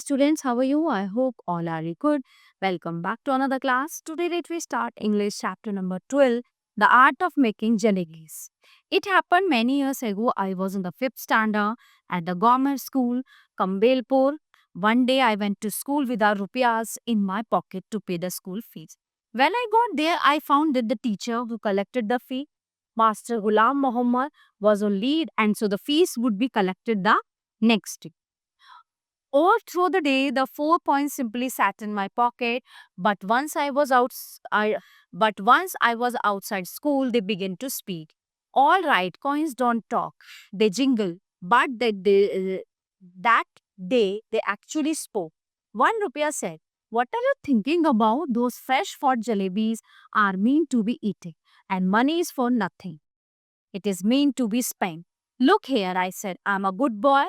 students, how are you? I hope all are good. Welcome back to another class. Today let we start English chapter number 12, The Art of Making Jalebis. It happened many years ago. I was in the 5th standard at the government school, Kambelpur. One day I went to school without rupees in my pocket to pay the school fees. When I got there, I found that the teacher who collected the fee, Master Ghulam Muhammad, was on lead, and so the fees would be collected the next day. All through the day, the 4 points simply sat in my pocket. But once I was outside school, they began to speak. All right, coins don't talk; they jingle. But that day, they actually spoke. 1 rupee said, "What are you thinking about? Those fresh fought jalebis are meant to be eaten, and money is for nothing. It is meant to be spent. Look here," I said, "I'm a good boy.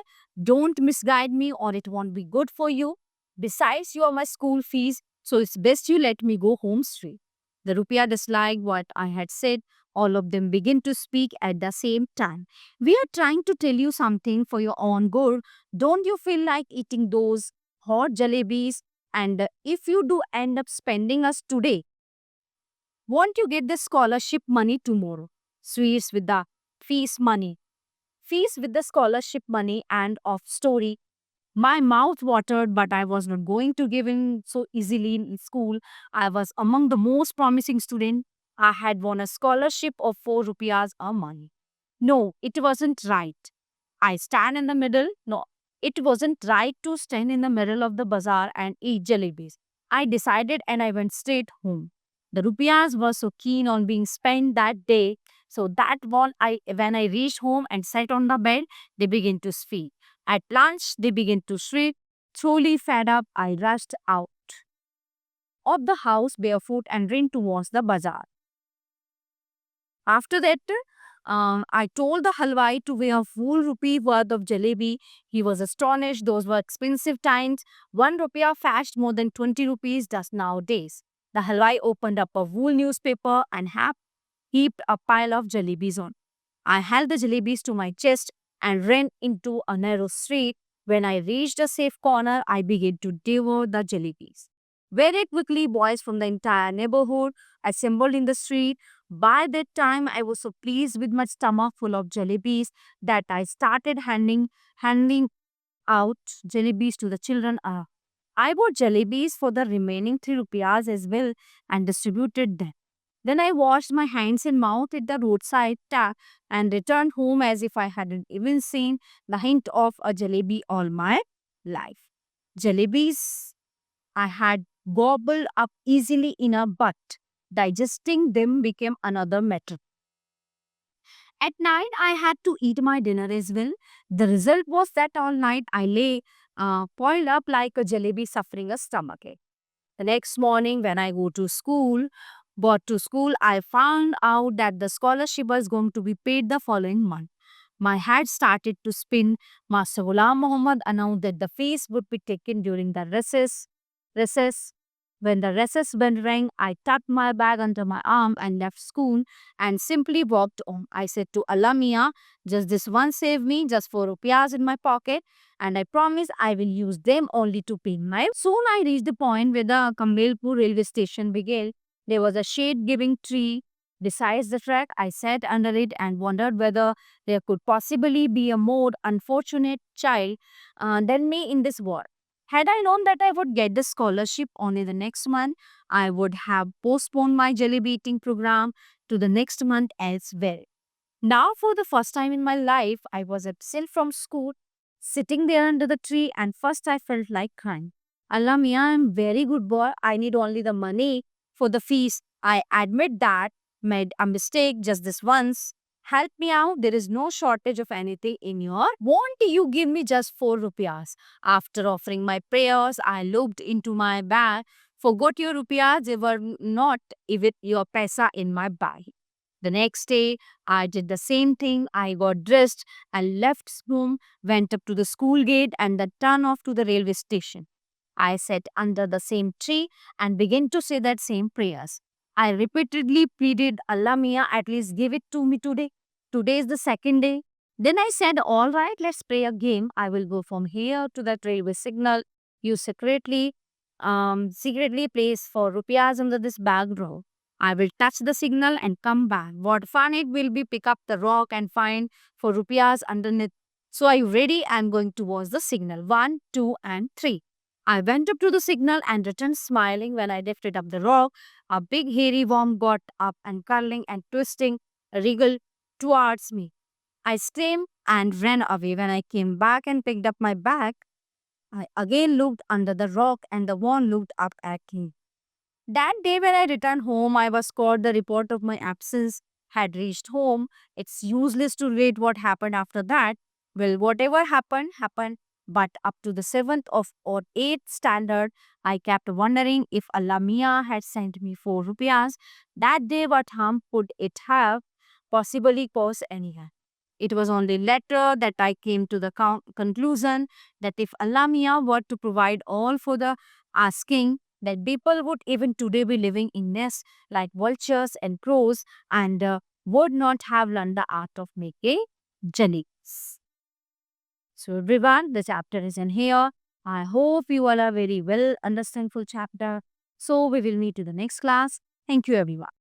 Don't misguide me or it won't be good for you. Besides, you are my school fees, so it's best you let me go home straight." The rupiah disliked what I had said. All of them began to speak at the same time. "We are trying to tell you something for your own good. Don't you feel like eating those hot jalebis? And if you do end up spending us today, won't you get the scholarship money tomorrow?" Sweets with the fees money. Fees with the scholarship money and of story. My mouth watered, but I was not going to give in so easily in school. I was among the most promising students. I had won a scholarship of 4 rupees a month. No, it wasn't right. I stand in the middle. No, it wasn't right to stand in the middle of the bazaar and eat jalebis. I decided and I went straight home. The rupiahs were so keen on being spent that day, so that when I reached home and sat on the bed, they began to speak. At lunch, they began to shriek. Truly fed up, I rushed out of the house barefoot and ran towards the bazaar. After that, I told the halwai to weigh a full rupee worth of jalebi. He was astonished. Those were expensive times. 1 rupiah fetched more than 20 rupees does nowadays. The halwai opened up a wool newspaper and heaped a pile of jalebis on. I held the jalebis to my chest and ran into a narrow street. When I reached a safe corner, I began to devour the jalebis. Very quickly, boys from the entire neighborhood assembled in the street. By that time, I was so pleased with my stomach full of jalebis that I started handing out jalebis to the children. I bought jalebis for the remaining 3 rupees as well and distributed them. Then I washed my hands and mouth at the roadside tap and returned home as if I hadn't even seen the hint of a jalebi all my life. Jalebis I had gobbled up easily in a butt. Digesting them became another matter. At night, I had to eat my dinner as well. The result was that all night I lay boiled up like a jalebi suffering a stomachache. The next morning, when I got to school, I found out that the scholarship was going to be paid the following month. My head started to spin. Master Ghulam Muhammad announced that the fees would be taken during the recess. When the recess bell rang, I tucked my bag under my arm and left school and simply walked on. I said to Allah Mia, just this one saved me, just 4 rupees in my pocket, and I promise I will use them only to pay my. Soon I reached the point where the Kambelpur railway station began. There was a shade-giving tree besides the track. I sat under it and wondered whether there could possibly be a more unfortunate child than me in this world. Had I known that I would get the scholarship only the next month, I would have postponed my jelly beating program to the next month as well. Now, for the first time in my life, I was absent from school, sitting there under the tree, and first I felt like crying. Allah Mia, I am very good boy. I need only the money for the fees. I admit that made a mistake just this once. Help me out. There is no shortage of anything in your. Won't you give me just 4 rupees? After offering my prayers, I looked into my bag. Forgot your rupees. They were not even your paisa in my bag. The next day, I did the same thing. I got dressed and left school, went up to the school gate and then turned off to the railway station. I sat under the same tree and began to say that same prayers. I repeatedly pleaded, Allah Mia, at least give it to me today. Today is the second day. Then I said, all right, let's pray again. I will go from here to that railway signal. You secretly place 4 rupees under this bag drawer. I will touch the signal and come back. What fun it will be pick up the rock and find 4 rupees underneath. So are you ready? I'm going towards the signal. 1, 2, and 3. I went up to the signal and returned smiling when I lifted up the rock. A big hairy worm got up and curling and twisting wriggled towards me. I screamed and ran away. When I came back and picked up my bag, I again looked under the rock and the worm looked up at me. That day when I returned home, I was called the report of my absence had reached home. It's useless to read what happened after that. Well, whatever happened, happened. But up to the 7th of or 8th standard, I kept wondering if Allah Mia had sent me 4 rupees. That day, what harm could it have possibly caused anyone? It was only later that I came to the conclusion that if Allah Mia were to provide all for the asking, that people would even today be living in nests like vultures and crows and would not have learned the art of making jellies. So everyone, the chapter is in here. I hope you all are very well understandful chapter. So we will meet to the next class. Thank you everyone.